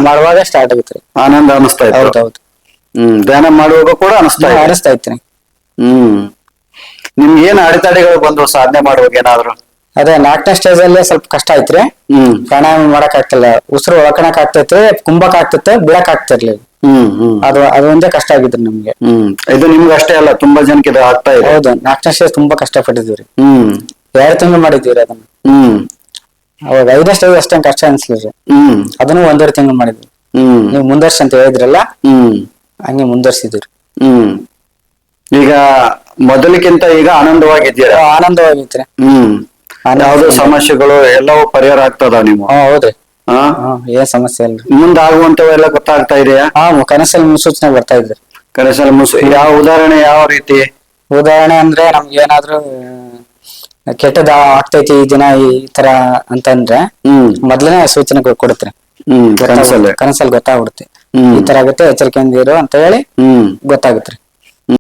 ಮಾಡುವಾಗ ಸ್ಟಾರ್ಟ್ ಆಗತ್ರಿ. ಆನಂದ ಅನಿಸ್ತಾ ಇತ್ತು. ಹೌದೌದು. ಧ್ಯಾನ ಮಾಡುವಾಗ ಕೂಡ ಅನಿಸ್ತಾ ಇತ್ರಿ. ನಿಮ್ಗೆ ಏನ್ ಅಡೆತಡೆಗಳು ಬಂದು ಸಾಧನೆ ಮಾಡುವಾಗ ಏನಾದ್ರು? ಅದೇ 4ನೇ ಸ್ಟೇಜ್ ಅಲ್ಲಿ ಸ್ವಲ್ಪ ಕಷ್ಟ ಐತ್ರಿ. ಪ್ರಾಣಾಯಾಮ ಮಾಡಕ್ ಆಗ್ತಿಲ್ಲ, ಉಸಿರು ಒಳಕಣಕ್ ಆಗ್ತೈತಿ, ಕುಂಬಕ್ ಆಗ್ತೈತೆ, ಬಿಡಕ್ ಆಗ್ತಿರ್ಲಿಲ್ಲ. ಅದು ಒಂದೇ ಕಷ್ಟ ಆಗಿದ್ರಿ ನಮ್ಗೆ. ಇದು ನಿಮ್ಗೆ ಅಷ್ಟೇ ಅಲ್ಲ, ತುಂಬಾ ಜನಕ್ಕೆ ಇದು ಆಗ್ತಾ ಇದೆ. ಹೌದು, 4ನೇ ಸ್ಟೇಜ್ ತುಂಬಾ ಕಷ್ಟ ಪಟ್ಟಿದ್ವಿ. 2 ತಿಂಗಳು ಮಾಡಿದ್ವಿ ಅದನ್ನ. ಅವಾಗ 5ನೇ ಸ್ಟೇಜ್ ಅಷ್ಟೇನ್ ಕಷ್ಟ ಅನ್ಸ್ಲಿರಿ. ಅದನ್ನು 1.5 ತಿಂಗಳು ಮಾಡಿದ್ವಿ. ನೀವು ಮುಂದರ್ಸಿ ಅಂತ ಹೇಳಿದ್ರಲ್ಲ, ಹಂಗೆ ಮುಂದರ್ಸಿದ್ರಿ. ಈಗ ಮೊದಲಿಗಿಂತ ಈಗ ಆನಂದವಾಗಿದ್ದೀರಾ? ಆನಂದವಾಗಿತ್ರಿ. ಯಾವ್ದು ಸಮಸ್ಯೆಗಳು ಎಲ್ಲವೂ ಪರಿಹಾರ ಆಗ್ತದ ನೀವು? ಹೌದ್ರಿ. ಏನ್ ಸಮಸ್ಯೆ ಅಲ್ರಿ. ಮುಂದಾಗುವಂತವೆಲ್ಲ ಗೊತ್ತಾಗ್ತಾ ಇದೆಯಾ? ಕನಸಲ್ಲಿ ಮುನ್ಸೂಚನೆ ಬರ್ತಾ ಇದ್ರಿ. ಕನಸಲ್ಲಿ ಯಾವ ಉದಾಹರಣೆ, ಯಾವ ರೀತಿ ಉದಾಹರಣೆ ಅಂದ್ರೆ, ನಮ್ಗೆ ಏನಾದ್ರು ಕೆಟ್ಟದ ಆಗ್ತೈತಿ ಈ ದಿನ ಈ ತರ ಅಂತಂದ್ರೆ ಮೊದ್ಲನೇ ಸೂಚನೆ ಕೊಡುತ್ತೆ. ಕನಸಲ್ಲಿ ಗೊತ್ತಾಗ್ಬಿಡುತ್ತೆ, ಈ ತರ ಆಗುತ್ತೆ, ಎಚ್ಚರಿಕೆಯಿಂದ ಇರು ಅಂತ ಹೇಳಿ ಗೊತ್ತಾಗುತ್ತೆ.